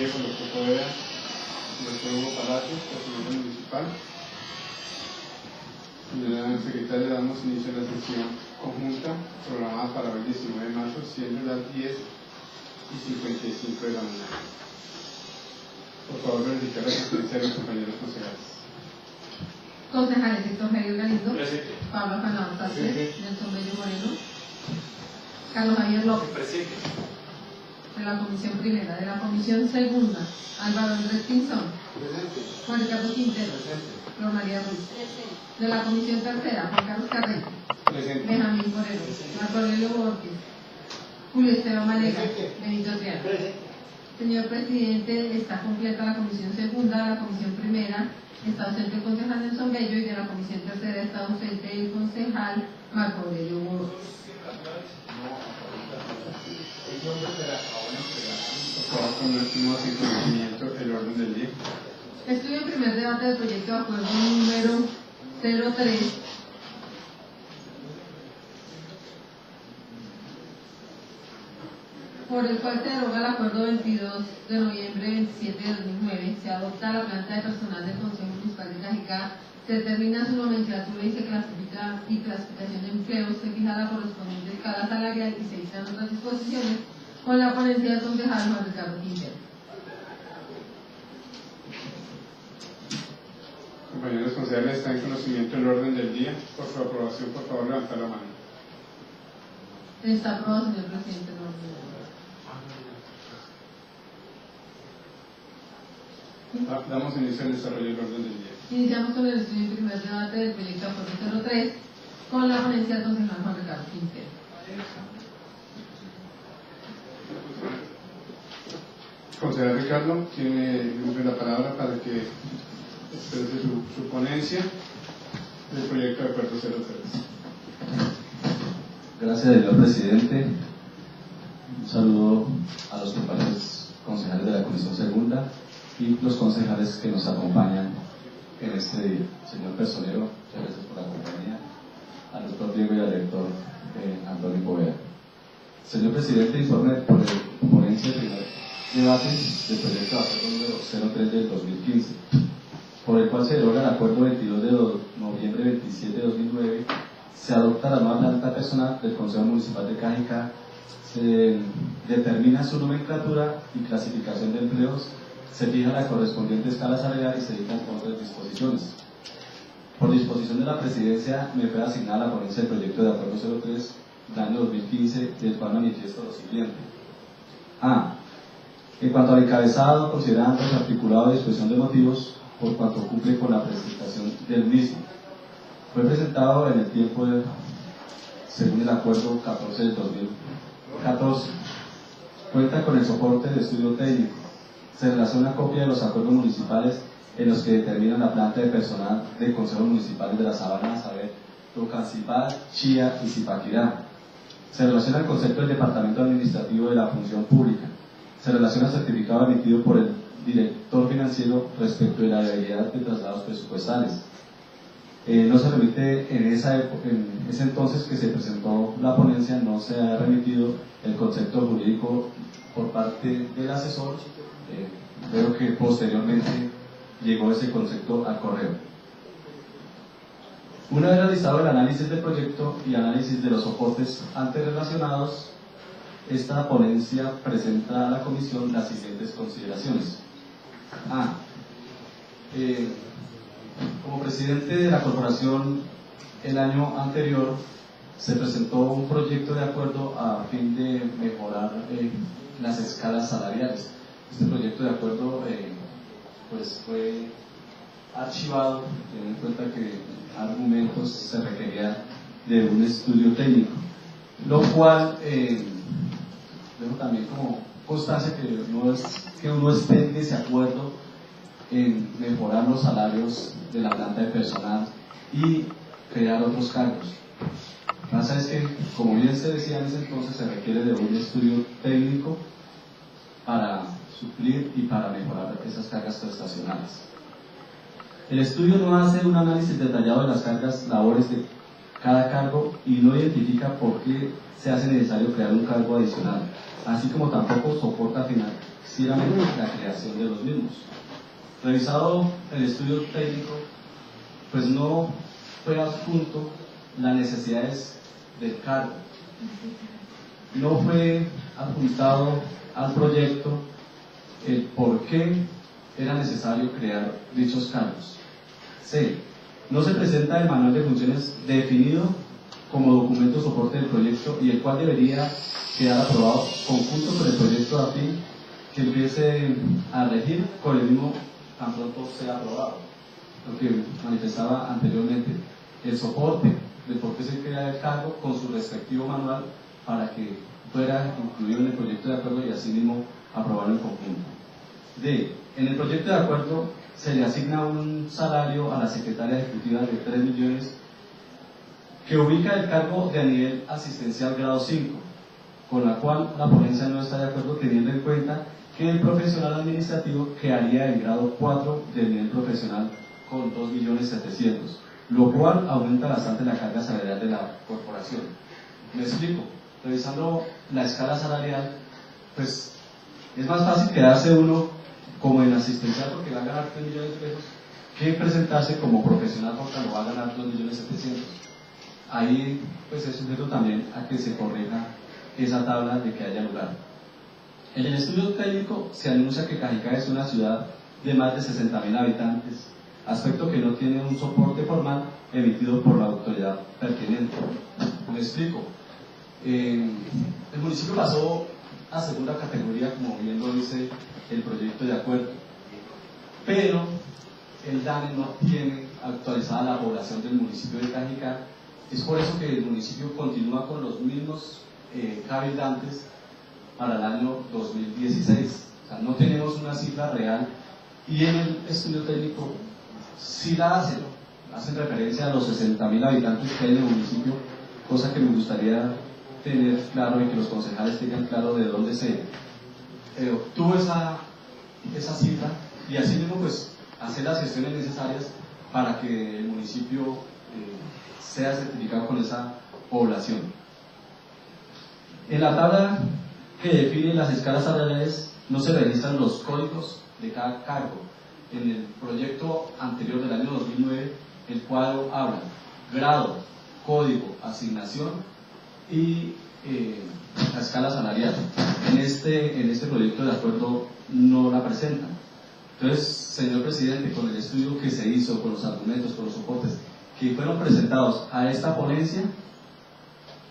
Diego López Poveda, doctor Hugo Palacios, presidente municipal. Señora secretaria, le damos inicio a la sesión conjunta programada para hoy 19 de marzo, siendo las 10:55 de la mañana. Por favor, verificar la asistencia de los compañeros concejales. Concejales: Héctor Javier Galindo. Presente. Pablo Afanador Sánchez. Nelson Bello Moreno. Carlos Javier López. Presente. De la Comisión Primera. De la Comisión Segunda: Álvaro Andrés Pinzón. Presente. Juan Ricardo Quintero. Presente. Flor María Ruiz. Presente. De la Comisión Tercera: Juan Carlos Carreño. Presente. Benjamín Forero. Marco Aurelio Borges. Julio Esteban Malega. Benito Triana. Señor presidente, está completa la Comisión Segunda, la Comisión Primera. Está ausente el concejal Nelson Bello, y de la Comisión Tercera está ausente el concejal Marco Aurelio Borges. Por favor, ponemos en conocimiento el orden del día. Estudio en primer debate del proyecto de acuerdo número 03, por el cual se deroga el acuerdo 22 de noviembre 27 de 2009, se adopta la planta de personal del Consejo Municipal de Cajicá, se determina su nomenclatura y se clasifica y clasificación de empleos, se fija la correspondiente escala salarial y se dictan otras disposiciones, con la ponencia del concejal Juan Ricardo Quintero. Compañeros concejales, está en conocimiento el orden del día. Por su aprobación, por favor, levantar la mano. Está aprobado, señor presidente. Damos inicio al desarrollo del orden del día. Iniciamos con el estudio en primer debate del proyecto de acuerdo 03, con la ponencia del concejal Juan Ricardo Quintero. Concejal Ricardo, tiene la palabra para que exprese su ponencia del proyecto de acuerdo 03. Gracias, señor presidente. Un saludo a los compañeros concejales de la Comisión Segunda y los concejales que nos acompañan en este día. Señor personero, muchas gracias por la compañía. Al doctor Diego y al rector Antonio Poveda. Señor presidente, informe por el ponencia de primer debate del proyecto de acuerdo número 03 del 2015, por el cual se deroga el acuerdo 22 de noviembre 27 de 2009, se adopta la nueva planta personal del Consejo Municipal de Cajicá, se determina su nomenclatura y clasificación de empleos, se fija la correspondiente escala salarial y se dictan otras disposiciones. Por disposición de la Presidencia me fue asignada la ponencia del proyecto de acuerdo 03 del año 2015, del cual manifiesto lo siguiente. A. En cuanto al encabezado, considerando el articulado de disposición de motivos, por cuanto cumple con la presentación del mismo. Fue presentado en el tiempo según el acuerdo 14 del 2014. Cuenta con el soporte de estudio técnico. Se relaciona copia de los acuerdos municipales en los que determinan la planta de personal de consejos municipales de la Sabana, a saber, Tocancipá, Chía y Zipaquirá. Se relaciona el concepto del Departamento Administrativo de la Función Pública. Se relaciona el certificado emitido por el director financiero respecto de la viabilidad de traslados presupuestales. No se remite en ese entonces que se presentó la ponencia, no se ha remitido el concepto jurídico por parte del asesor. Veo que posteriormente llegó ese concepto al correo. Una vez realizado el análisis del proyecto y análisis de los soportes antes relacionados, esta ponencia presenta a la comisión las siguientes consideraciones. A. Como presidente de la corporación el año anterior se presentó un proyecto de acuerdo a fin de mejorar las escalas salariales. Este proyecto de acuerdo pues fue archivado, teniendo en cuenta que argumentos se requería de un estudio técnico, lo cual dejo también como constancia que no es que uno esté en desacuerdo en mejorar los salarios de la planta de personal y crear otros cargos. Lo que pasa es que, como bien se decía en ese entonces, se requiere de un estudio técnico para suplir y para mejorar esas cargas prestacionales. El estudio no hace un análisis detallado de las cargas labores de cada cargo y no identifica por qué se hace necesario crear un cargo adicional, así como tampoco soporta financieramente la creación de los mismos. Revisado el estudio técnico, pues no fue adjunto las necesidades del cargo, no fue adjuntado al proyecto el por qué era necesario crear dichos cargos. C. No se presenta el manual de funciones definido como documento soporte del proyecto y el cual debería quedar aprobado conjunto con el proyecto a fin que empiece a regir con el mismo tan pronto sea aprobado. Lo que manifestaba anteriormente, el soporte de por qué se crea el cargo con su respectivo manual para que fuera incluido en el proyecto de acuerdo y así mismo aprobarlo en conjunto. D. En el proyecto de acuerdo se le asigna un salario a la secretaria ejecutiva de 3 millones que ubica el cargo de a nivel asistencial grado 5, con la cual la ponencia no está de acuerdo teniendo en cuenta que el profesional administrativo quedaría en grado 4 del nivel profesional con 2.700.000, lo cual aumenta bastante la carga salarial de la corporación. Me explico, revisando la escala salarial, pues es más fácil quedarse uno como en asistencial porque va a ganar 3 millones de pesos que presentarse como profesional porque lo va a ganar 2.700.000. Ahí pues es sujeto también a que se corrija esa tabla de que haya lugar. En el estudio técnico se anuncia que Cajicá es una ciudad de más de 60.000 habitantes, aspecto que no tiene un soporte formal emitido por la autoridad pertinente. Me explico. El municipio pasó a segunda categoría, como bien lo dice el proyecto de acuerdo, pero el DANE no tiene actualizada la población del municipio de Cajicá. Es por eso que el municipio continúa con los mismos cabildantes para el año 2016. O sea, no tenemos una cifra real y en el estudio técnico sí la hacen referencia a los 60.000 habitantes que hay en el municipio, cosa que me gustaría tener claro y que los concejales tengan claro de dónde se obtuvo esa cifra y así mismo pues hacer las gestiones necesarias para que el municipio sea certificado con esa población. En la tabla que define las escalas salariales no se registran los códigos de cada cargo. En el proyecto anterior del año 2009 el cuadro habla grado, código, asignación y la escala salarial. En este proyecto de acuerdo no la presentan. Entonces, señor presidente, con el estudio que se hizo, con los argumentos, con los soportes que fueron presentados a esta ponencia,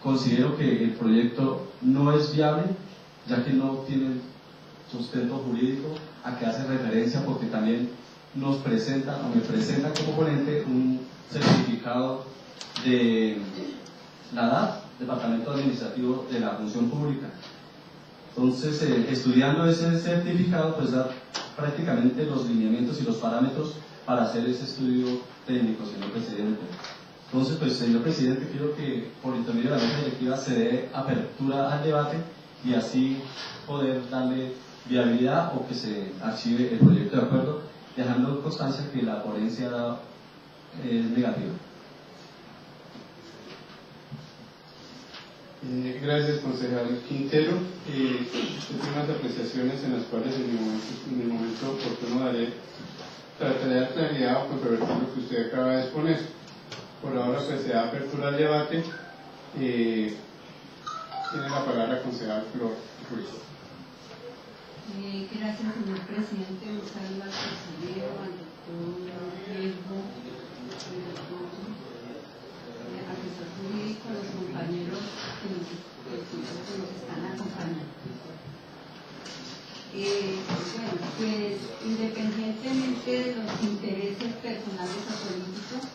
considero que el proyecto no es viable, ya que no tiene sustento jurídico a que hace referencia, porque también nos presentan o me presentan como ponente un certificado de la DAF, Departamento Administrativo de la Función Pública. Entonces, estudiando ese certificado, pues da prácticamente los lineamientos y los parámetros para hacer ese estudio técnico, señor presidente. Entonces, pues, señor presidente, quiero que por intermedio de la mesa directiva se dé apertura al debate y así poder darle viabilidad o que se archive el proyecto de acuerdo, dejando constancia que la ponencia es negativa. Gracias, concejal Quintero. Últimas apreciaciones en las cuales en el momento oportuno trataré de dar claridad o controvertir lo que usted acaba de exponer. Por ahora pues se da apertura al debate. Tiene la palabra el concejal Flor Ruiz. Gracias, señor presidente. Un saludo al consejero, al doctor Diego, al asesor jurídico, a los compañeros que nos están acompañando. Bueno, pues independientemente de los intereses personales o políticos,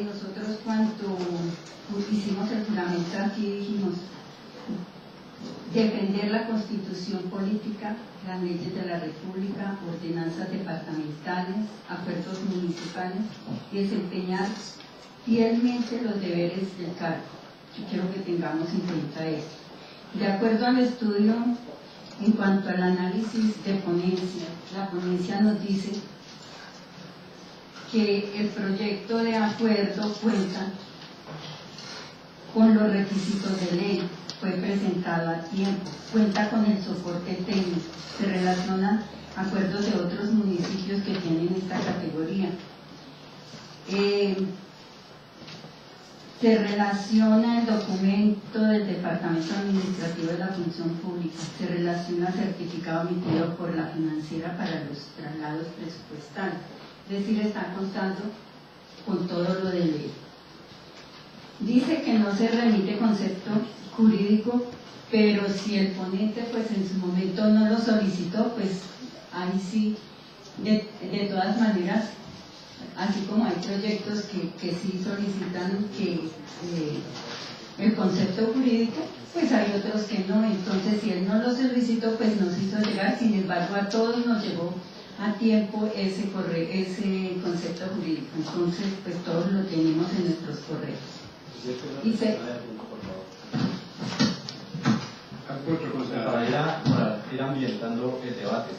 nosotros cuando hicimos el juramento aquí dijimos defender la Constitución política, las leyes de la República, ordenanzas departamentales, acuerdos municipales y desempeñar fielmente los deberes del cargo. Yo quiero que tengamos en cuenta esto. De acuerdo al estudio, en cuanto al análisis de ponencia, la ponencia nos dice que el proyecto de acuerdo cuenta con los requisitos de ley, fue presentado a tiempo, cuenta con el soporte técnico, se ejemplos de otros municipios que tienen esta categoría. Se relaciona el documento del Departamento Administrativo de la Función Pública, se relaciona el certificado emitido por la financiera para los traslados presupuestales, es decir, está contando con todo lo de ley. Dice que no se remite concepto jurídico, pero si el ponente pues en su momento no lo solicitó, pues ahí sí, de todas maneras, así como hay proyectos que sí solicitan que el concepto jurídico, pues hay otros que no. Entonces, si él no lo solicitó, pues nos hizo llegar. Sin embargo, a todos nos llegó a tiempo ese concepto jurídico. Entonces, pues todos lo tenemos en nuestros correos. Para ir ambientando el debate.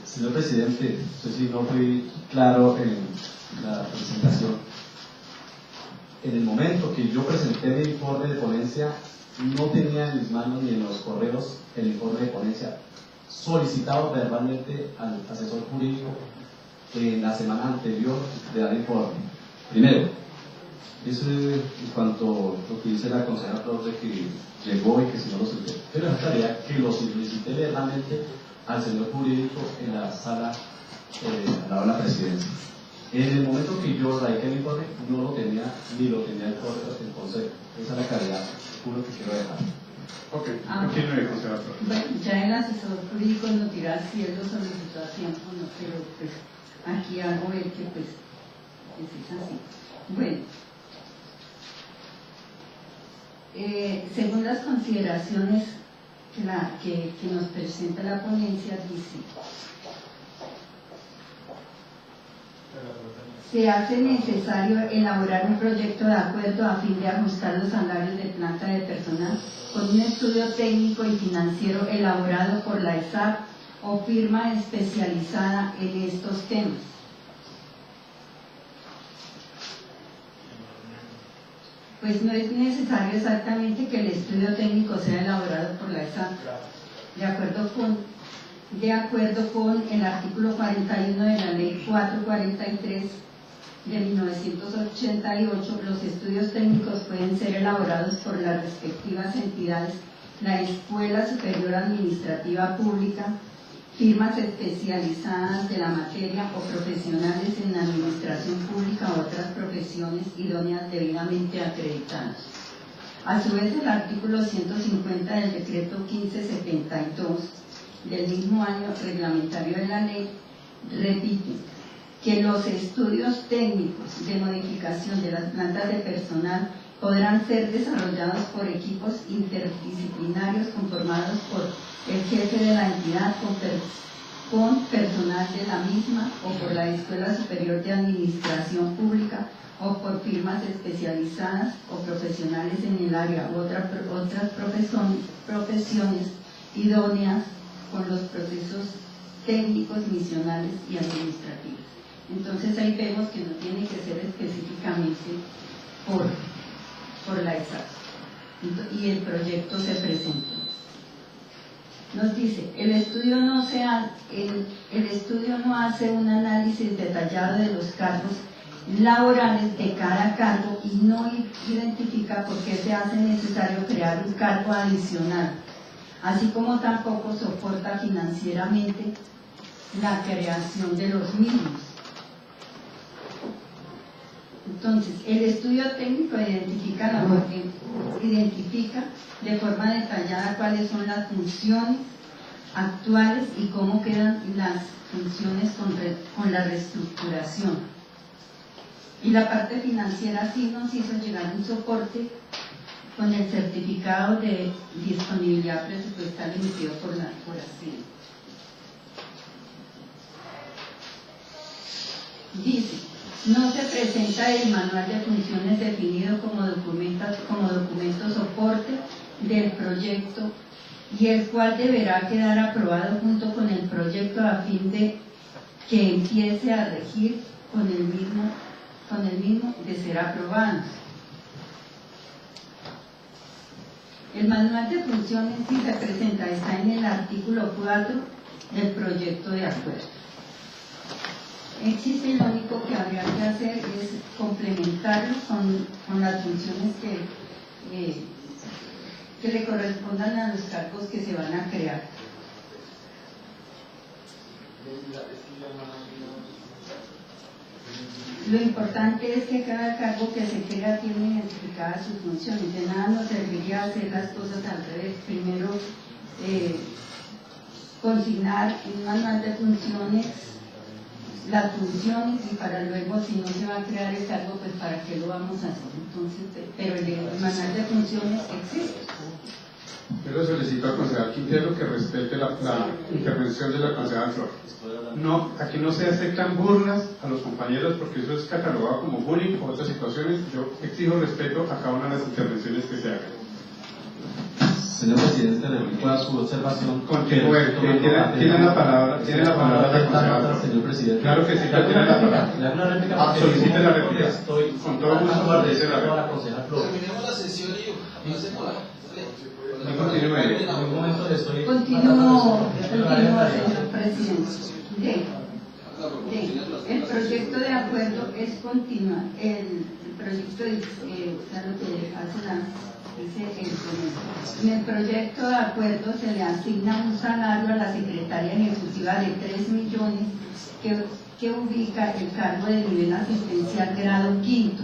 Señor presidente, no sé si no fui claro en la presentación. En el momento que yo presenté mi informe de ponencia, no tenía en mis manos ni en los correos el informe de ponencia solicitado verbalmente al asesor jurídico en la semana anterior de dar informe. Primero, eso en cuanto a lo que dice la consejera Flor de que llegó y que si no lo solicité, pero es tarea que lo solicité verbalmente al señor jurídico en la sala al lado de la presidencia. En el momento que yo radiqué el informe, no lo tenía, ni lo tenía el consejo. Esa es la calidad, puro que quiero dejar. Ok, continúe, consejera. Bueno, ya el asesor jurídico nos dirá si él lo solicitó a tiempo o no, pero pues aquí hago ver que pues es así. Bueno, según las consideraciones que nos presenta la ponencia, dice: se hace necesario elaborar un proyecto de acuerdo a fin de ajustar los salarios de planta de personal con un estudio técnico y financiero elaborado por la ESAP o firma especializada en estos temas. Pues no es necesario exactamente que el estudio técnico sea elaborado por la ESAP. De acuerdo con el artículo 41 de la Ley 443 de 1988, los estudios técnicos pueden ser elaborados por las respectivas entidades, la Escuela Superior Administrativa Pública, firmas especializadas de la materia o profesionales en administración pública o otras profesiones idóneas debidamente acreditadas. A su vez, el artículo 150 del decreto 1572 del mismo año reglamentario de la ley repite que los estudios técnicos de modificación de las plantas de personal podrán ser desarrollados por equipos interdisciplinarios conformados por el jefe de la entidad con personal de la misma o por la Escuela Superior de Administración Pública o por firmas especializadas o profesionales en el área u otras profesiones idóneas con los procesos técnicos, misionales y administrativos. Entonces ahí vemos que no tiene que ser específicamente por la ESAP, y el proyecto se presentó. Nos dice, el estudio no hace un análisis detallado de los cargos laborales de cada cargo y no identifica por qué se hace necesario crear un cargo adicional, así como tampoco soporta financieramente la creación de los mismos. Entonces, el estudio técnico identifica de forma detallada cuáles son las funciones actuales y cómo quedan las funciones con la reestructuración. Y la parte financiera sí nos hizo llegar un soporte con el certificado de disponibilidad presupuestal emitido por Hacienda. Dice: no se presenta el manual de funciones definido como documento soporte del proyecto, y el cual deberá quedar aprobado junto con el proyecto a fin de que empiece a regir con el mismo de ser aprobado. El manual de funciones sí se presenta, está en el artículo 4 del proyecto de acuerdo. Existe, lo único que habría que hacer es complementarlo con las funciones que le correspondan a los cargos que se van a crear. Lo importante es que cada cargo que se crea tiene identificadas sus funciones. De nada nos serviría hacer las cosas al revés. Primero, consignar en un manual de funciones las funciones, y para luego, si no se va a crear el cargo, pues para qué lo vamos a hacer. Entonces, pero el manual de funciones existe. Yo le solicito al concejal Quintero que respete la intervención de la concejal Flores. No, aquí no se aceptan burlas a los compañeros porque eso es catalogado como bullying o otras situaciones. Yo exijo respeto a cada una de las intervenciones que se hagan. Señor presidente, replico a su observación. Continúe, tiene la palabra la concejal. Señor presidente. Claro que sí, ya tiene la palabra. Le hago una réplica. Solicite la réplica. Estoy con todo gusto. Terminemos la sesión y no hacemos la... No continúe. En un momento estoy... Continúo, señor presidente. El proyecto de acuerdo es continuar. El proyecto dice lo que hace en el proyecto de acuerdo se le asigna un salario a la secretaria ejecutiva de 3 millones que ubica el cargo de nivel asistencial grado quinto,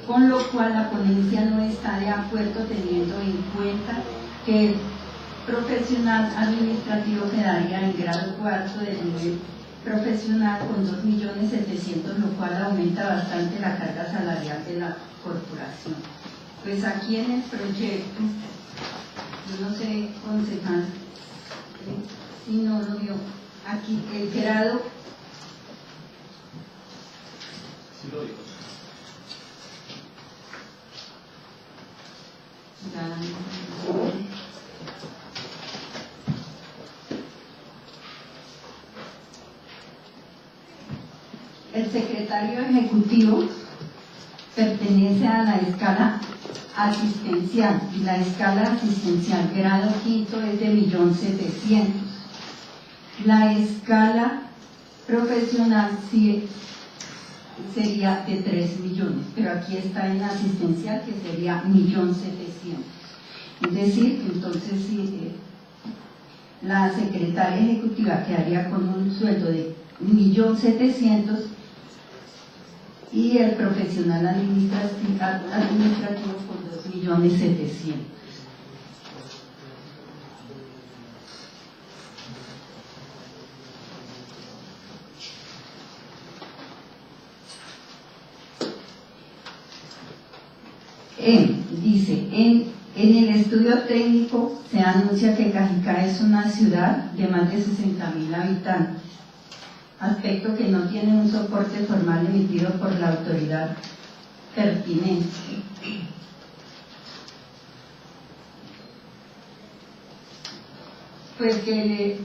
con lo cual la ponencia no está de acuerdo teniendo en cuenta que el profesional administrativo quedaría en grado cuarto del nivel profesional con 2.700.000, lo cual aumenta bastante la carga salarial de la corporación. Pues aquí en el proyecto, yo no sé, concejal, si no lo vio, aquí el grado... Sí lo digo. El secretario ejecutivo pertenece a la escala asistencial, y la escala asistencial grado quinto es de 1.700.000. La escala profesional sí sería de 3 millones, pero aquí está en asistencial, que sería 1.700.000. Es decir, entonces sí, la secretaria ejecutiva quedaría con un sueldo de 1.700.000 y el profesional administrativo con 2.700.000. Dice, en el estudio técnico se anuncia que Cajicá es una ciudad de más de 60.000 habitantes, aspecto que no tiene un soporte formal emitido por la autoridad pertinente. Pues que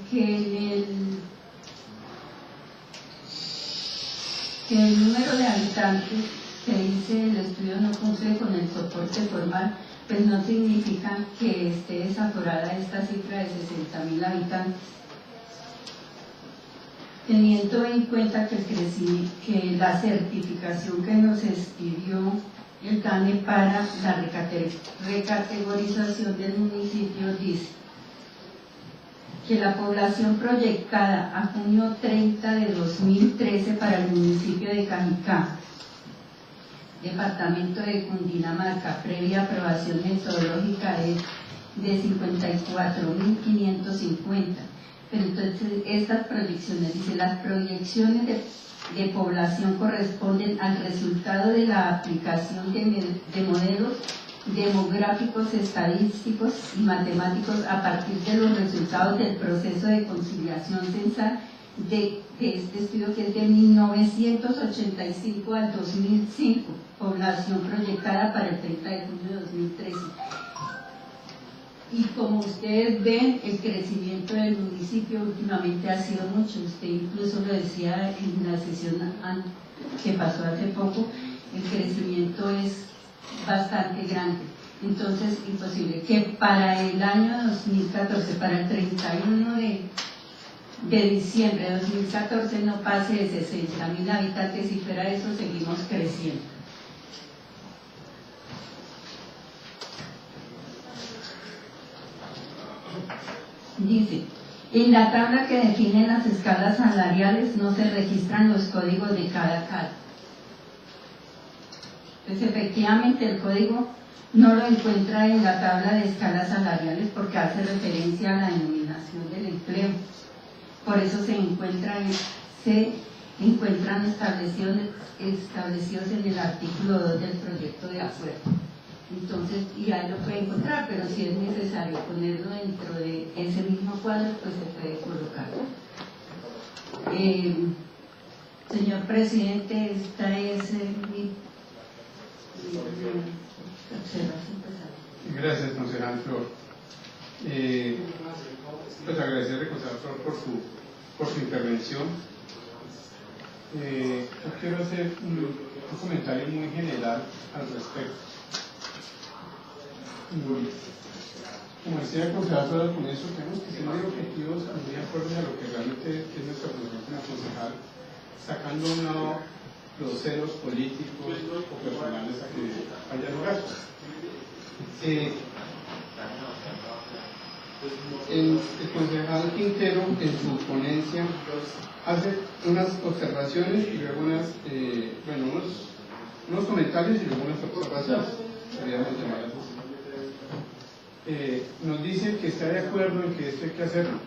el número de habitantes que dice el estudio no cumple con el soporte formal, pues no significa que esté desaforada esta cifra de 60.000 habitantes. Teniendo en cuenta que la certificación que nos expidió el CANE para la recategorización del municipio dice que la población proyectada a junio 30 de 2013 para el municipio de Cajicá, departamento de Cundinamarca, previa aprobación metodológica, es de 54.550. Pero entonces estas proyecciones, dice, las proyecciones de población corresponden al resultado de la aplicación de modelos demográficos, estadísticos y matemáticos a partir de los resultados del proceso de conciliación censal de este estudio, que es de 1985 al 2005, población proyectada para el 30 de junio de 2013. Y como ustedes ven, el crecimiento del municipio últimamente ha sido mucho. Usted incluso lo decía en la sesión que pasó hace poco, el crecimiento es bastante grande. Entonces, imposible que para el año 2014, para el 31 de diciembre de 2014 no pase de 60.000 habitantes y fuera de eso seguimos creciendo. Dice, en la tabla que define las escalas salariales no se registran los códigos de cada CAL. Pues efectivamente el código no lo encuentra en la tabla de escalas salariales porque hace referencia a la denominación del empleo. Por eso se encuentran establecidos en el artículo 2 del proyecto de acuerdo. Entonces, y ahí lo puede encontrar, pero si es necesario ponerlo dentro de ese mismo cuadro, pues se puede colocar. Señor presidente, esta es mi observación. Gracias, concejal Flor. Pues agradecerle, concejal Flor, por su intervención. Yo quiero hacer un comentario muy general al respecto. Como decía el concejal Flor al comienzo, tenemos que ser muy objetivos, muy acuerdo a lo que realmente es nuestra función como concejal, sacando a un lado los celos políticos o personales a que haya lugar. El concejal Quintero en su ponencia hace unas observaciones y luego unos comentarios y luego unas observaciones. Nos dice que está de acuerdo en que esto hay que hacerlo.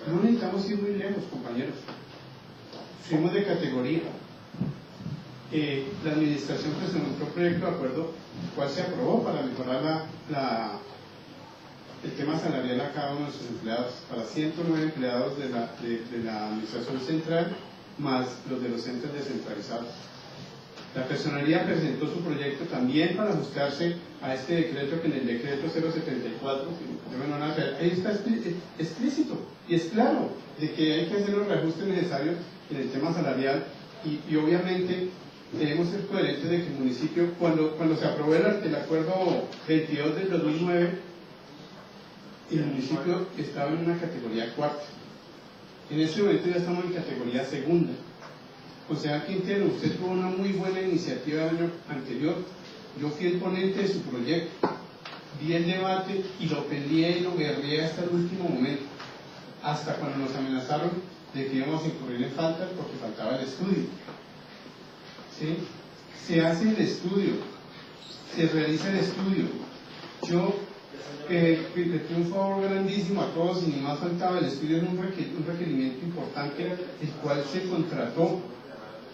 No necesitamos ir muy lejos, compañeros. Fuimos de categoría. La administración presentó un proyecto de acuerdo, cual se aprobó para mejorar el tema salarial a cada uno de sus empleados, para 109 empleados de la administración central, más los de los centros descentralizados. La personería presentó su proyecto también para ajustarse a este decreto, que en el decreto 074, ahí está explícito y es claro de que hay que hacer los reajustes necesarios en el tema salarial y obviamente debemos ser coherentes de que el municipio, cuando se aprobó el acuerdo 22 del 2009, el municipio estaba en una categoría cuarta. En este momento ya estamos en categoría segunda. Concejal Quintero, usted tuvo una muy buena iniciativa el año anterior. Yo fui el ponente de su proyecto, vi el debate y lo peleé y lo guerreé hasta el último momento, hasta cuando nos amenazaron de que íbamos a incurrir en faltas porque faltaba el estudio. ¿Sí? Se hace el estudio, se realiza el estudio. Yo le pido un favor grandísimo a todos, y ni más faltaba, el estudio es un requerimiento importante, el cual se contrató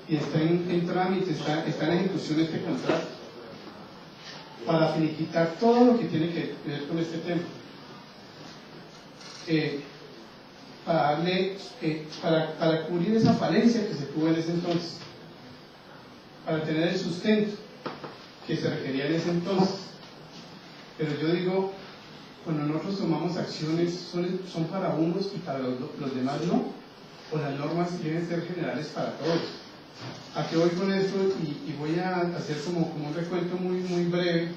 y está en trámite, está en ejecución este contrato para finiquitar todo lo que tiene que ver con este tema, para cubrir esa falencia que se tuvo en ese entonces, para tener el sustento que se requería en ese entonces. Pero yo digo, cuando nosotros tomamos acciones, son para unos y para los demás no, o las normas deben ser generales para todos. ¿A qué voy con esto? Y voy a hacer como un recuento muy breve.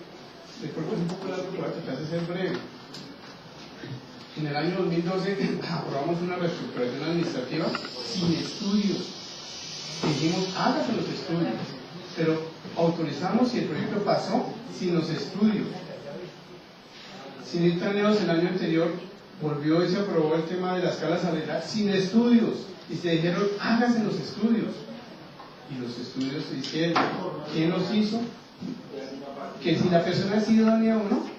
Recuerdo un poco largo, pero voy a tratar de ser breve. En el año 2012 aprobamos una reestructuración administrativa sin estudios. Dijimos, hágase los estudios, pero autorizamos y el proyecto pasó sin los estudios. Sin ir tan lejos, el año anterior volvió y se aprobó el tema de la escala salarial sin estudios, y se dijeron, háganse los estudios, y los estudios se hicieron. ¿Quién los hizo? Que si la persona ha sido idónea o no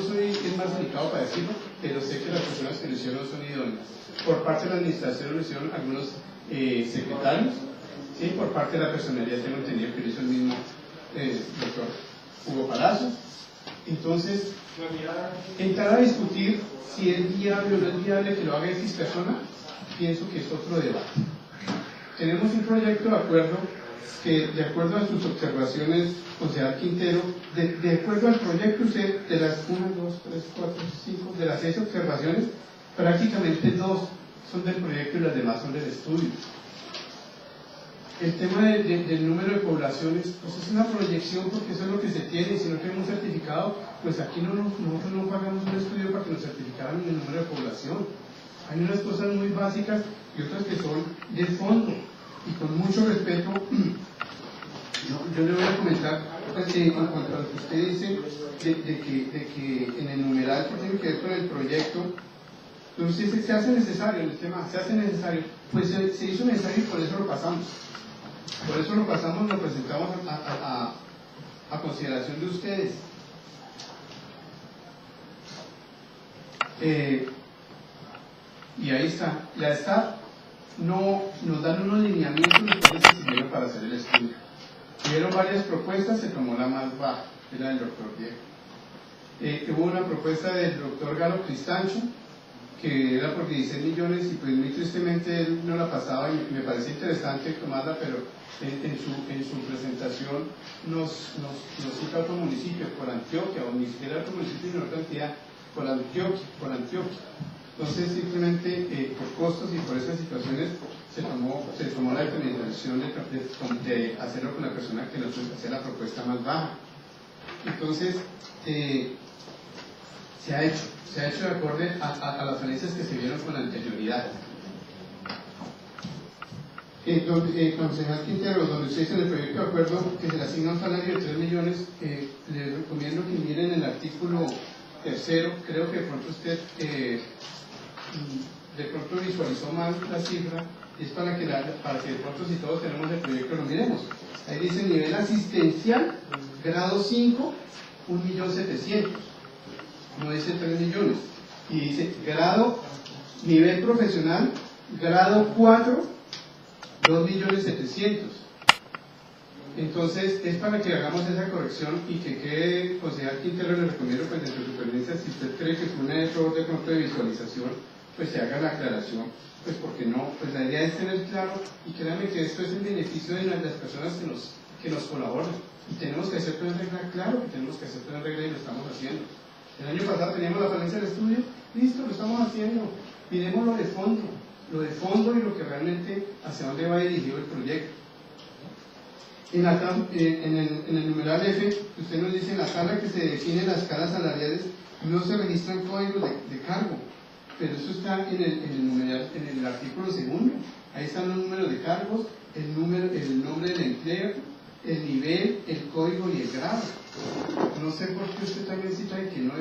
soy el más indicado para decirlo, pero sé que las personas que lo hicieron son idóneas. Por parte de la administración lo hicieron algunos secretarios, ¿sí? Por parte de la personalidad tengo entendido que lo hizo el mismo doctor Hugo Palazzo. Entonces, entrar a discutir si es viable o no es viable que lo haga X persona, pienso que es otro debate. Tenemos un proyecto de acuerdo que, de acuerdo a sus observaciones, concejal Quintero, de acuerdo al proyecto, usted, de las 1, 2, 3, 4, 5, de las 6 observaciones, prácticamente 2 son del proyecto y las demás son del estudio. El tema del número de poblaciones, pues es una proyección, porque eso es lo que se tiene, y si no tenemos un certificado, pues aquí nosotros no pagamos un estudio para que nos certificaran el número de población. Hay unas cosas muy básicas y otras que son de fondo. Y con mucho respeto, yo le voy a comentar pues, en cuanto a lo que usted dice, de que en el numeral que tiene que ver con el proyecto, entonces se hace necesario en el tema, se hace necesario, pues se hizo necesario y por eso lo pasamos. Por eso lo pasamos, lo presentamos a consideración de ustedes. Y ahí está. La STAP no nos dan unos lineamientos de cuáles se siguieron para hacer el estudio. Hubieron varias propuestas, se tomó la más baja, que era del doctor Diego. Hubo una propuesta del doctor Galo Cristancho, que era por 16 millones, y pues muy tristemente él no la pasaba, y me parece interesante tomarla, pero en su presentación nos cita otro municipio, por Antioquia, o ni siquiera otro municipio de otra entidad, por Antioquia. Entonces simplemente por costos y por esas situaciones se tomó la determinación de hacerlo con la persona que nos hacía la propuesta más baja. Entonces se ha hecho de acuerdo a las falencias que se vieron con anterioridad. Concejal Quintero, donde usted dice en el proyecto de acuerdo que se le asigna un salario de 3 millones, les recomiendo que miren el artículo 3º, creo que de pronto usted de pronto visualizó mal la cifra, es para que de pronto si todos tenemos el proyecto lo miremos. Ahí dice nivel asistencial, grado 5, 1.700.000, no dice 3 millones, y dice nivel profesional, grado 4, 2.700.000. Entonces es para que hagamos esa corrección y que quede, concejal Quintero, le recomiendo pues dentro de su permanencia, si usted cree que fue un error de pronto de visualización, pues se haga la aclaración, pues porque no, pues la idea es tener claro, y créanme que esto es en beneficio de las personas que nos colaboran, y tenemos que hacer todo en regla, claro que tenemos que hacer todo en regla y lo estamos haciendo. El año pasado teníamos la falencia del estudio, listo, lo estamos haciendo, miremos lo de fondo y lo que realmente hacia dónde va dirigido el proyecto. En el numeral F, usted nos dice en la tabla que se definen las escalas salariales, no se registran códigos de cargo, pero eso está en el artículo 2. Ahí están los números de cargos, el nombre del empleo, el nivel, el código y el grado. No sé por qué usted también cita de que no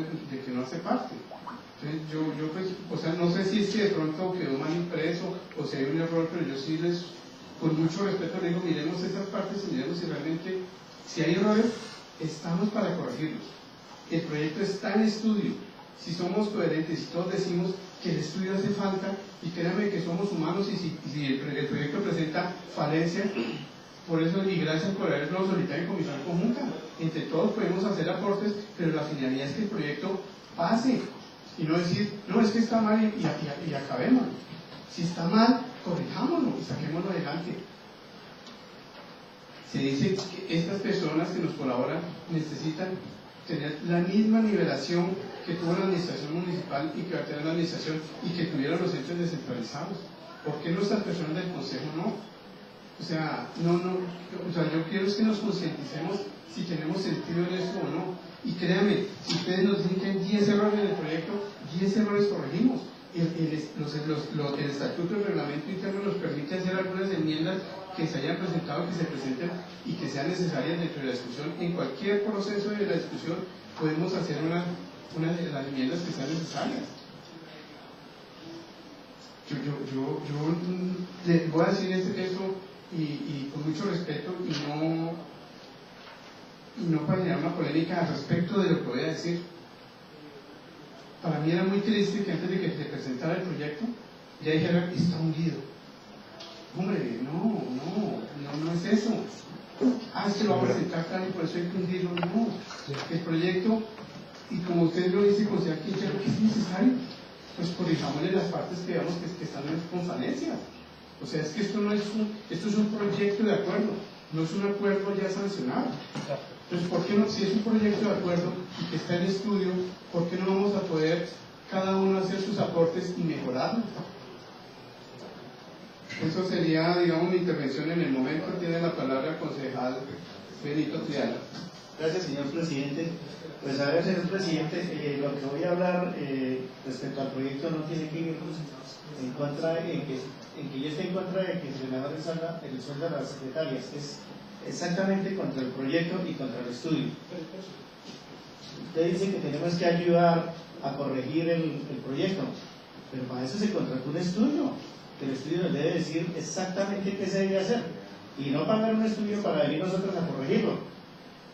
hace parte. Entonces yo pues, o sea, no sé si es que de pronto quedó mal impreso o si hay un error, pero yo sí con mucho respeto le digo, miremos esas partes y miremos si realmente, si hay errores, estamos para corregirlos. El proyecto está en estudio. Si somos coherentes y todos decimos que el estudio hace falta, y créanme que somos humanos, y si el proyecto presenta falencias, por eso, y gracias por haberlo solicitado en comisión conjunta, entre todos podemos hacer aportes, pero la finalidad es que el proyecto pase, y no decir, no, es que está mal y acabemos. Si está mal, corrijámoslo y saquémoslo adelante. Se dice que estas personas que nos colaboran necesitan tener la misma nivelación que tuvo la administración municipal y que va a tener la administración y que tuvieron los entes descentralizados. ¿Por qué nuestras personas del consejo no? O sea, yo quiero es que nos concienticemos si tenemos sentido en esto o no. Y créanme, si ustedes nos dicen que hay 10 errores en el proyecto, 10 errores corregimos. El estatuto del reglamento interno nos permite hacer algunas enmiendas que se hayan presentado, que se presenten y que sean necesarias dentro de la discusión. En cualquier proceso de la discusión podemos hacer una de las enmiendas que sean necesarias. Yo le voy a decir eso y con mucho respeto y no para generar una polémica al respecto de lo que voy a decir. Para mí era muy triste que antes de que se presentara el proyecto ya dijera que está hundido. Hombre, no es eso. Se lo va a presentar tal y por eso hay que hundirlo. No, el proyecto, y como usted lo dice, concejal Quintero, que es necesario, pues corrijámosle las partes que veamos que están con falencias. O sea, es que esto es un proyecto de acuerdo, no es un acuerdo ya sancionado. Entonces, ¿por qué no? Si es un proyecto de acuerdo y que está en estudio, ¿por qué no vamos a poder cada uno hacer sus aportes y mejorarlo? Eso sería, digamos, mi intervención en el momento. Tiene la palabra el concejal Benito Triana. Gracias, señor presidente. Pues a ver, señor presidente, lo que voy a hablar respecto al proyecto no tiene que ver contra en que yo esté en contra de que se mejore el sueldo de las secretarias, es exactamente contra el proyecto y contra el estudio. Usted dice que tenemos que ayudar a corregir el proyecto, pero para eso se contrató un estudio, que el estudio nos debe decir exactamente qué se debe hacer, y no pagar un estudio para venir nosotros a corregirlo.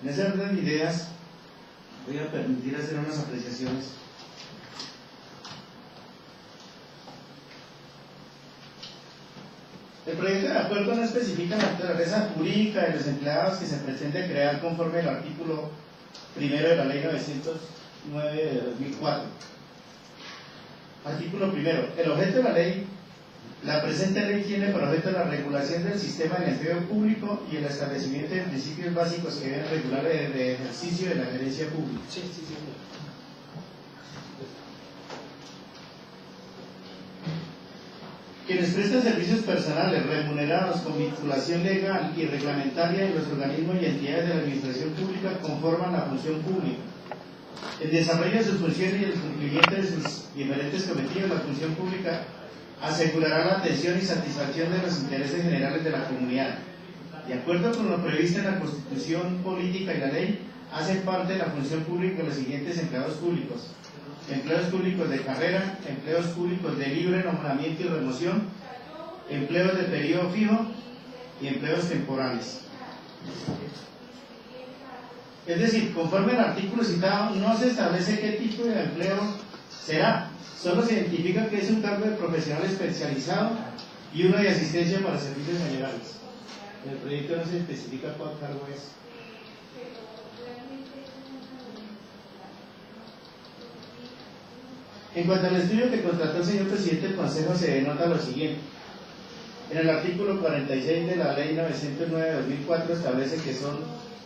En ese orden de ideas voy a permitir hacer unas apreciaciones. El proyecto de acuerdo no especifica la naturaleza jurídica de los empleados que se pretende crear conforme al artículo 1 de la Ley 909 de 2004. Artículo 1. El objeto de la ley, la presente ley tiene por objeto la regulación del sistema de empleo público y el establecimiento de principios básicos que deben regular el ejercicio de la gerencia pública. Quienes prestan servicios personales remunerados con vinculación legal y reglamentaria de los organismos y entidades de la administración pública conforman la función pública. El desarrollo de sus funciones y el cumplimiento de sus diferentes cometidos, la función pública asegurará la atención y satisfacción de los intereses generales de la comunidad. De acuerdo con lo previsto en la Constitución Política y la ley, hacen parte de la función pública los siguientes empleados públicos: empleos públicos de carrera, empleos públicos de libre nombramiento y remoción, empleos de periodo fijo y empleos temporales. Es decir, conforme al artículo citado, no se establece qué tipo de empleo será, solo se identifica que es un cargo de profesional especializado y uno de asistencia para servicios generales. En el proyecto no se especifica cuál cargo es. En cuanto al estudio que contrató el señor presidente del Consejo, se denota lo siguiente. En el artículo 46 de la Ley 909 de 2004 establece que son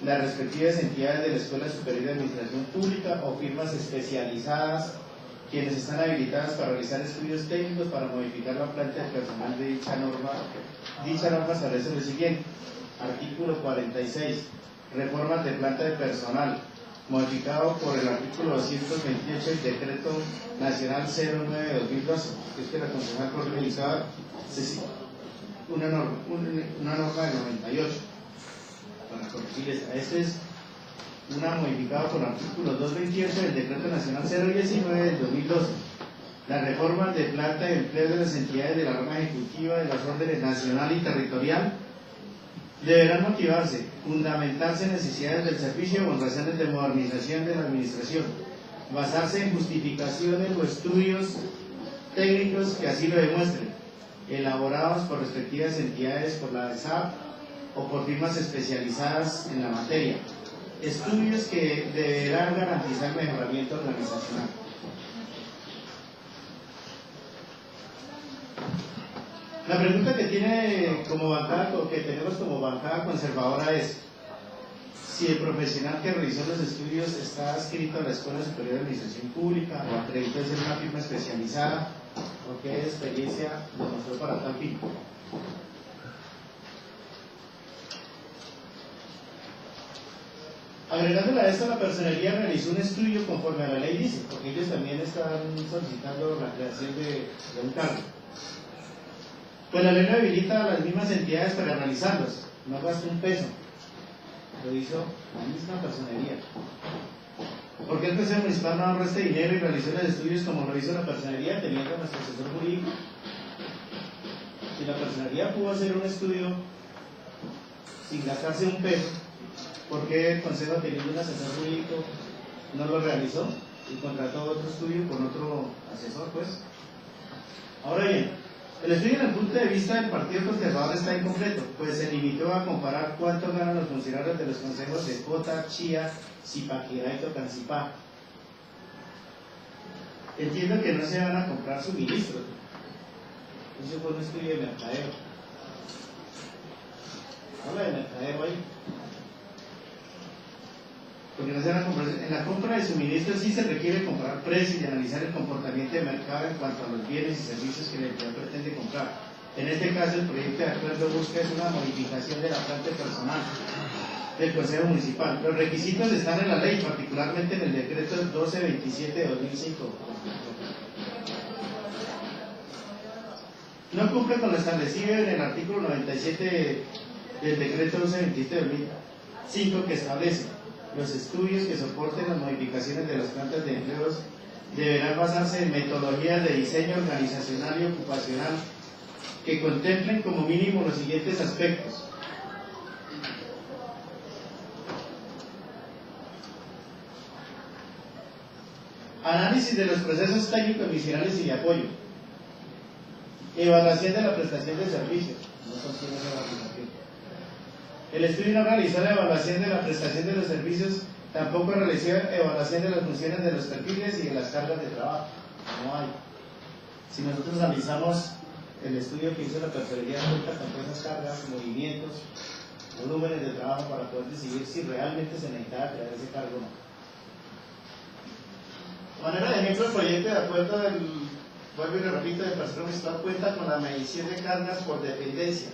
las respectivas entidades de la Escuela Superior de Administración Pública o firmas especializadas quienes están habilitadas para realizar estudios técnicos para modificar la planta de personal de dicha norma. Dicha norma establece lo siguiente. Artículo 46. Reformas de planta de personal, modificado por el artículo 228 del Decreto Nacional 09 de 2012, que es que la concejal organizada una norma del 98 para corregir esta. Este es una modificada por el artículo 228 del Decreto Nacional 019 del 2012. Las reformas de planta y empleo de las entidades de la rama ejecutiva de las órdenes nacional y territorial deberán motivarse, fundamentarse en necesidades del servicio o en razones de modernización de la administración, basarse en justificaciones o estudios técnicos que así lo demuestren, elaborados por respectivas entidades, por la SAP o por firmas especializadas en la materia, estudios que deberán garantizar mejoramiento organizacional. La pregunta que tiene como bancada, o que tenemos como bancada conservadora es si el profesional que realizó los estudios está adscrito a la Escuela Superior de Administración Pública o acreditado ser una firma especializada o qué experiencia demostró para tal fin. Agregándole a esto, la personería realizó un estudio conforme a la ley dice, porque ellos también están solicitando la creación de un cargo. Pues la ley no habilita a las mismas entidades para realizarlos, no gasta un peso, lo hizo la misma personería. ¿Por qué el Consejo Municipal no ahorró este dinero y realizó los estudios como lo hizo la personería teniendo a nuestro asesor jurídico? Si la personería pudo hacer un estudio sin gastarse un peso, ¿por qué el Consejo, teniendo un asesor jurídico, no lo realizó y contrató otro estudio con otro asesor? Pues ahora bien, el estudio desde el punto de vista del Partido Conservador está incompleto, pues se limitó a comparar cuánto ganan los funcionarios de los consejos de Cota, Chía, Zipaquirá y Tocancipá. Entiendo que no se van a comprar suministros. Eso fue un estudio de mercadeo. Habla de mercadeo ahí. Porque no se van a comprar. En la compra de suministros sí se requiere comparar precios y analizar el comportamiento de mercado en cuanto a los bienes y servicios que el empleador pretende comprar. En este caso, el proyecto de acuerdo busca es una modificación de la planta personal del Consejo Municipal. Los requisitos están en la ley, particularmente en el decreto 1227 de 2005. no cumple con lo establecido en el artículo 97 del decreto 1127 de 2005, que establece: los estudios que soporten las modificaciones de las plantas de empleos deberán basarse en metodologías de diseño organizacional y ocupacional que contemplen como mínimo los siguientes aspectos: análisis de los procesos técnicos, misionales y de apoyo, evaluación de la prestación de servicios. No contiene esa evaluación. El estudio no realizó la evaluación de la prestación de los servicios, tampoco realizó evaluación de las funciones de los perfiles y de las cargas de trabajo. No hay. Si nosotros analizamos el estudio que hizo la Personería Pública con todas esas cargas, movimientos, volúmenes de trabajo, para poder decidir si realmente se necesitaba crear ese cargo o no. De manera de ejemplo, el proyecto de acuerdo vuelvo y le repito, del personal municipal cuenta con la medición de cargas por dependencia.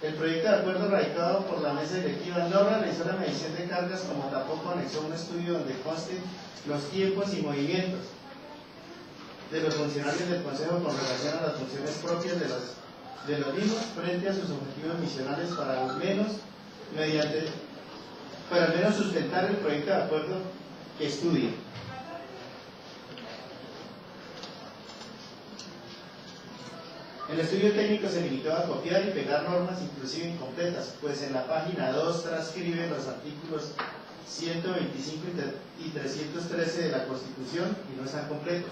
El proyecto de acuerdo radicado por la mesa directiva no realizó la medición de cargas, como tampoco anexó un estudio donde consten los tiempos y movimientos de los funcionarios del Consejo con relación a las funciones propias de los mismos frente a sus objetivos misionales, para al menos sustentar el proyecto de acuerdo que estudie. El estudio técnico se limitó a copiar y pegar normas, inclusive incompletas, pues en la página 2 transcribe los artículos 125 y 313 de la Constitución y no están completos.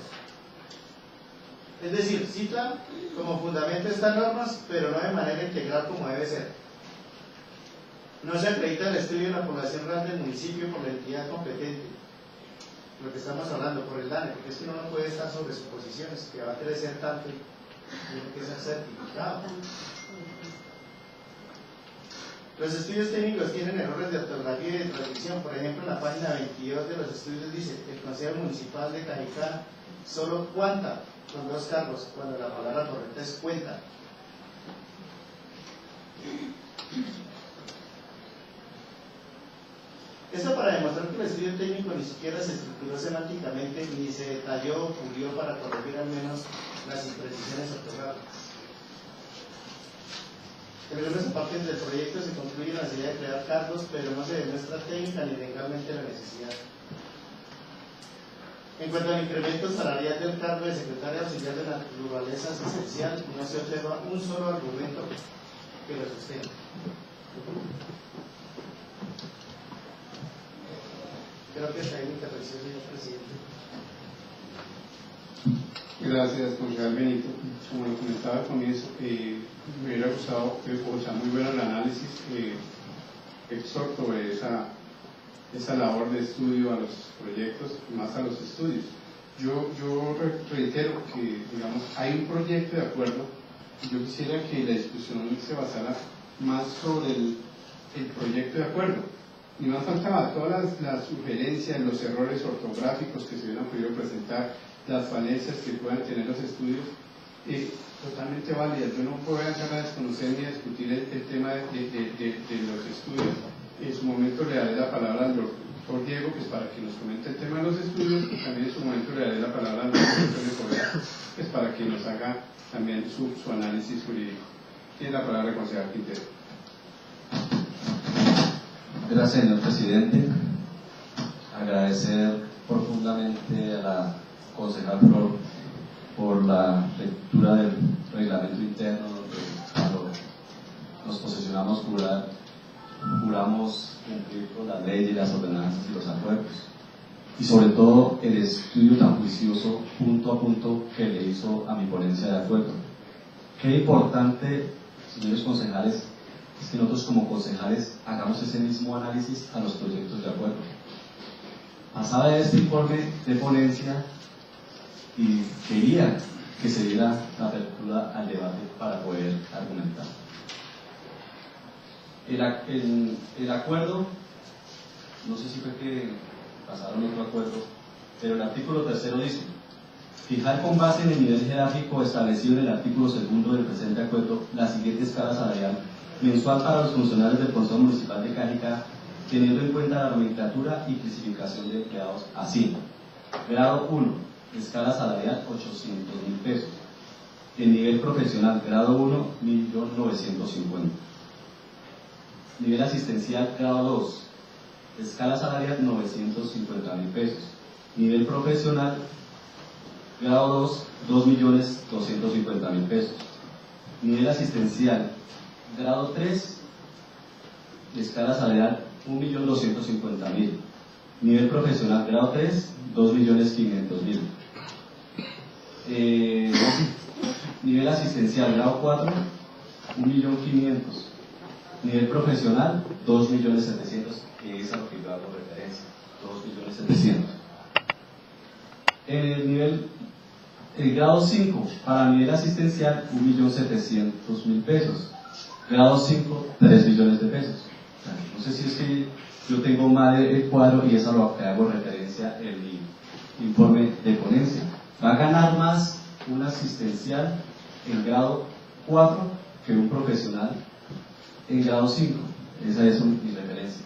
Es decir, cita como fundamento estas normas, pero no de manera integral como debe ser. No se acredita el estudio en la población real del municipio por la entidad competente, lo que estamos hablando, por el DANE, porque es que uno no puede estar sobre suposiciones, que va a crecer tanto y tiene que ser certificado. Los estudios técnicos tienen errores de ortografía y de traducción. Por ejemplo, en la página 22 de los estudios dice: el Consejo Municipal de Cajicá solo cuenta con 2 cargos, cuando la palabra correcta es cuenta. Esto para demostrar que el estudio técnico ni siquiera se estructuró semánticamente ni se detalló o pulió para corregir al menos las imprecisiones ortográficas. En algunas partes del proyecto se concluye la necesidad de crear cargos, pero no se demuestra técnica ni legalmente la necesidad. En cuanto al incremento salarial del cargo de secretaria auxiliar de naturaleza asistencial, no se observa un solo argumento que lo sostenga. Creo que está ahí mi intervención, señor presidente. Gracias, concejal Benito. Como lo comentaba al comienzo, me hubiera gustado, muy bueno el análisis, exhorto esa labor de estudio a los proyectos, más a los estudios. Yo reitero que, digamos, hay un proyecto de acuerdo, y yo quisiera que la discusión se basara más sobre el proyecto de acuerdo. Y más faltaba todas las sugerencias, los errores ortográficos que se hubieran podido presentar, las falencias que puedan tener los estudios, totalmente válidas. Yo no puedo entrar a desconocer ni a discutir el tema de los estudios. En su momento le daré la palabra al doctor Diego, pues para que nos comente el tema de los estudios, y también en su momento le daré la palabra al doctor Antonio Correa, pues para que nos haga también su análisis jurídico. Tiene la palabra el concejal Quintero. Gracias, señor presidente. Agradecer profundamente a la concejal Flor por la lectura del reglamento interno, donde cuando nos posesionamos juramos cumplir con la ley y las ordenanzas y los acuerdos, y sobre todo el estudio tan juicioso punto a punto que le hizo a mi ponencia de acuerdo. Qué importante, señores concejales, es que nosotros como concejales hagamos ese mismo análisis a los proyectos de acuerdo. Pasaba este informe de ponencia y quería que se diera la apertura al debate para poder argumentar. El acuerdo, no sé si fue que pasaron otro acuerdo, pero el artículo 3 dice: fijar con base en el nivel jerárquico establecido en el artículo 2 del presente acuerdo la siguiente escala salarial mensual para los funcionarios del Consejo Municipal de Cajicá, teniendo en cuenta la nomenclatura y clasificación de empleados así: grado 1, escala salarial 800.000 pesos; En nivel profesional, grado 1, 1.950.000. Nivel asistencial, grado 2, escala salarial, 950.000 pesos. Nivel profesional, grado 2, 2.250.000 pesos. Nivel asistencial, grado 3, escala salarial, 1.250.000. Nivel profesional, grado 3, 2.500.000. Nivel asistencial, grado 4, 1.500.000. Nivel profesional, 2.700.000, que es a lo que yo hago referencia, 2.700.000. El grado 5, para nivel asistencial, 1.700.000 pesos. Grado 5, 3 millones de pesos. No sé si es que yo tengo mal el cuadro y es a lo que hago referencia en mi informe de ponencia. Va a ganar más un asistencial en grado 4 que un profesional en grado 5. Esa es mi referencia.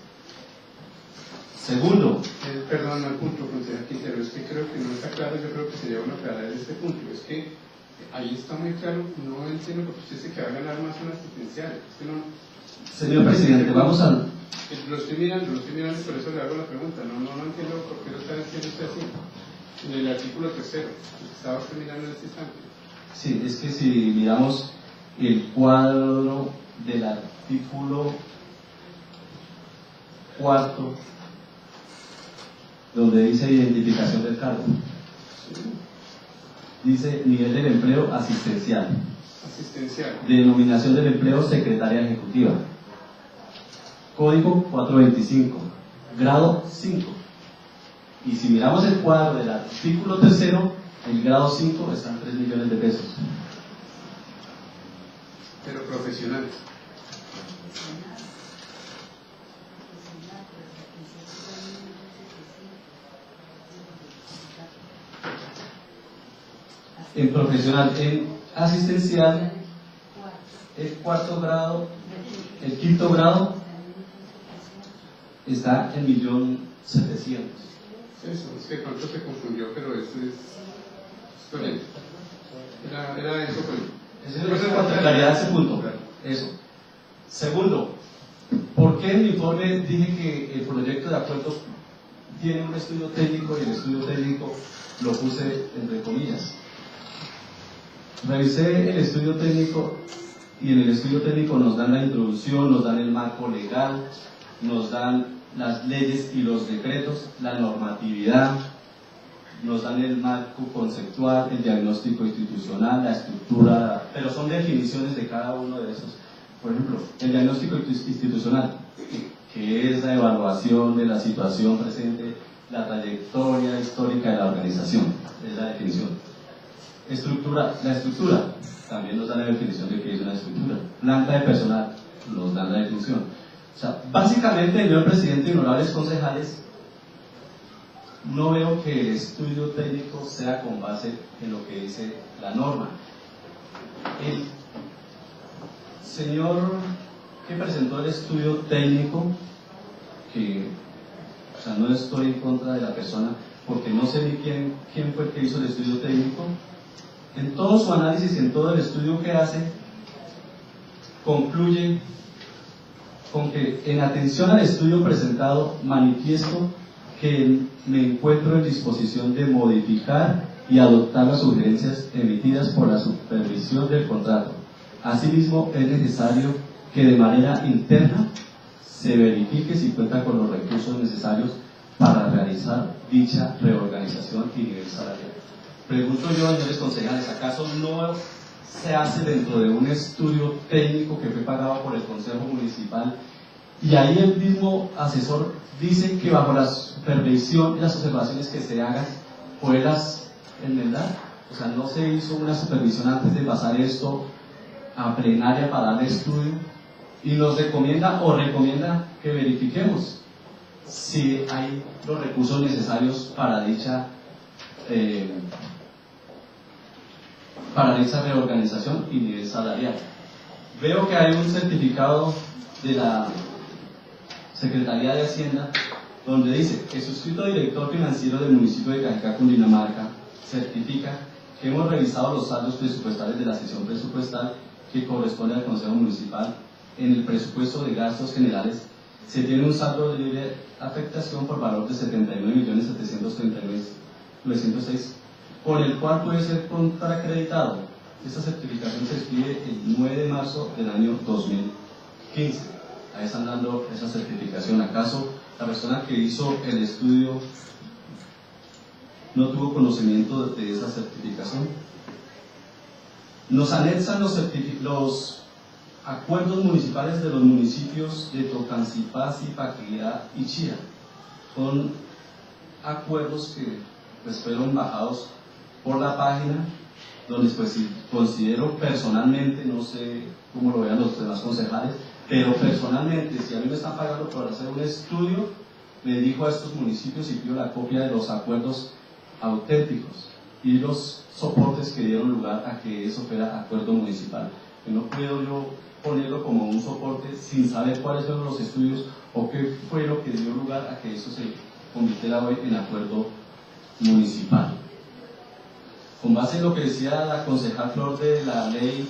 Segundo. Perdón, al punto, consejero Quintero, es que creo que no está claro, yo creo que sería bueno aclarar este punto. Es que ahí está muy claro, no entiendo porque usted dice que va a ganar más un asistencial. Es que no. Señor presidente, vamos a... Lo estoy mirando, por eso le hago la pregunta. No entiendo por qué lo está diciendo usted así. En el artículo 3º, estaba usted mirando en este instante. Sí, es que si miramos el cuadro del artículo 4, donde dice identificación del cargo, dice nivel del empleo asistencial, denominación del empleo secretaria ejecutiva, código 425, grado 5. Y si miramos el cuadro del artículo 3º, el grado 5 está en 3 millones de pesos. Pero profesional. En profesional, en asistencial, el quinto grado está en 1.700.000. Eso, es que pronto se confundió, pero esto es con él. Era eso con él. Eso es para claridad ese punto. Eso. Segundo, ¿por qué en mi informe dije que el proyecto de acuerdo tiene un estudio técnico y el estudio técnico lo puse entre comillas? Revisé el estudio técnico y en el estudio técnico nos dan la introducción, nos dan el marco legal, nos dan las leyes y los decretos, la normatividad, nos dan el marco conceptual, el diagnóstico institucional, la estructura, pero son definiciones de cada uno de esos. Por ejemplo, el diagnóstico institucional, que es la evaluación de la situación presente, la trayectoria histórica de la organización, es la definición. La estructura, también nos dan la definición de qué es una estructura. Planta de personal, nos dan la definición. O sea, básicamente, señor presidente y honorables concejales, no veo que el estudio técnico sea con base en lo que dice la norma. El señor que presentó el estudio técnico, que, o sea, no estoy en contra de la persona, porque no sé ni quién fue el que hizo el estudio técnico, en todo su análisis y en todo el estudio que hace, concluye con que en atención al estudio presentado manifiesto que me encuentro en disposición de modificar y adoptar las sugerencias emitidas por la supervisión del contrato. Asimismo, es necesario que de manera interna se verifique si cuenta con los recursos necesarios para realizar dicha reorganización y nivel salarial. Pregunto yo, señores concejales, ¿acaso no se hace dentro de un estudio técnico que fue pagado por el Consejo Municipal y ahí el mismo asesor dice que bajo la supervisión y las observaciones que se hagan puedas enmendar? O sea, no se hizo una supervisión antes de pasar esto a plenaria para dar estudio y nos recomienda que verifiquemos si hay los recursos necesarios para dicha reorganización y nivel salarial. Veo que hay un certificado de la Secretaría de Hacienda donde dice: el suscrito director financiero del municipio de Cajicá, Cundinamarca, certifica que hemos revisado los saldos presupuestales de la sesión presupuestal que corresponde al Consejo Municipal. En el presupuesto de gastos generales se tiene un saldo de libre afectación por valor de 79.739.906, con el cual puede ser contraacreditado. Esta certificación se expide el 9 de marzo del año 2015. Ahí están dando esa certificación. ¿Acaso la persona que hizo el estudio no tuvo conocimiento de esa certificación? Nos anexan los acuerdos municipales de los municipios de Tocancipá, Zipaquirá y Chía. Son acuerdos que pues fueron bajados por la página, donde pues considero personalmente, no sé cómo lo vean los demás concejales, pero personalmente, si a mí me están pagando por hacer un estudio, me dirijo a estos municipios y pido la copia de los acuerdos auténticos y los soportes que dieron lugar a que eso fuera acuerdo municipal. Que no puedo yo ponerlo como un soporte sin saber cuáles fueron los estudios o qué fue lo que dio lugar a que eso se convirtiera hoy en acuerdo municipal. Con base en lo que decía la concejal Flor de la ley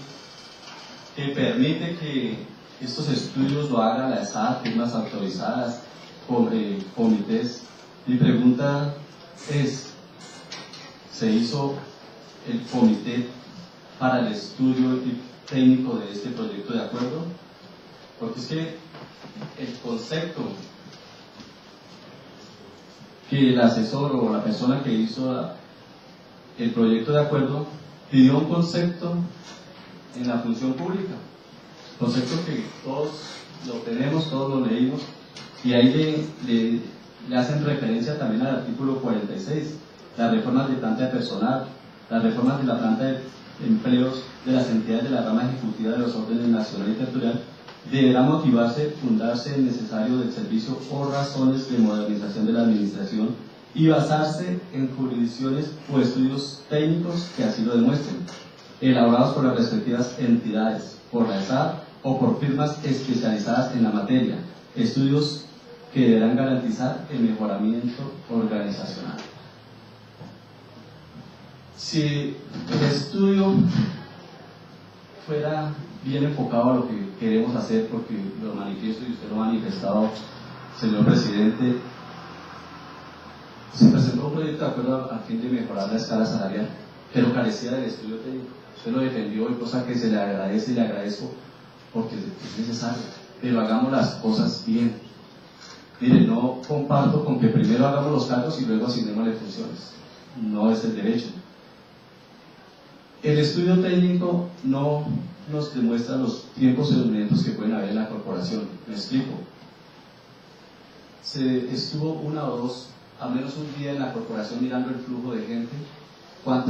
que permite que estos estudios lo haga la ESAT, firmas autorizadas, comités, mi pregunta es: ¿se hizo el comité para el estudio técnico de este proyecto de acuerdo? Porque es que el concepto que el asesor o la persona que hizo el proyecto de acuerdo pidió un concepto en la función pública, concepto que todos lo tenemos, todos lo leímos, y ahí le hacen referencia también al artículo 46, las reformas de planta de personal, las reformas de la planta de empleos de las entidades de la rama ejecutiva de los órdenes nacional y territorial, deberá motivarse, fundarse en necesario del servicio o razones de modernización de la administración y basarse en jurisdicciones o estudios técnicos que así lo demuestren, elaborados por las respectivas entidades, por la ESAT o por firmas especializadas en la materia, estudios que deberán garantizar el mejoramiento organizacional. Si el estudio fuera bien enfocado a lo que queremos hacer, porque lo manifiesto y usted lo ha manifestado, señor presidente, se presentó un proyecto de acuerdo a fin de mejorar la escala salarial, pero carecía del estudio técnico. Usted lo defendió, y cosa que se le agradece y le agradezco, porque es necesario, pero hagamos las cosas bien. Mire, no comparto con que primero hagamos los cargos y luego asignémosle funciones. No es el derecho. El estudio técnico no nos demuestra los tiempos y los momentos que pueden haber en la corporación. Me explico. Se estuvo una o dos, al menos un día en la corporación mirando el flujo de gente, cuántas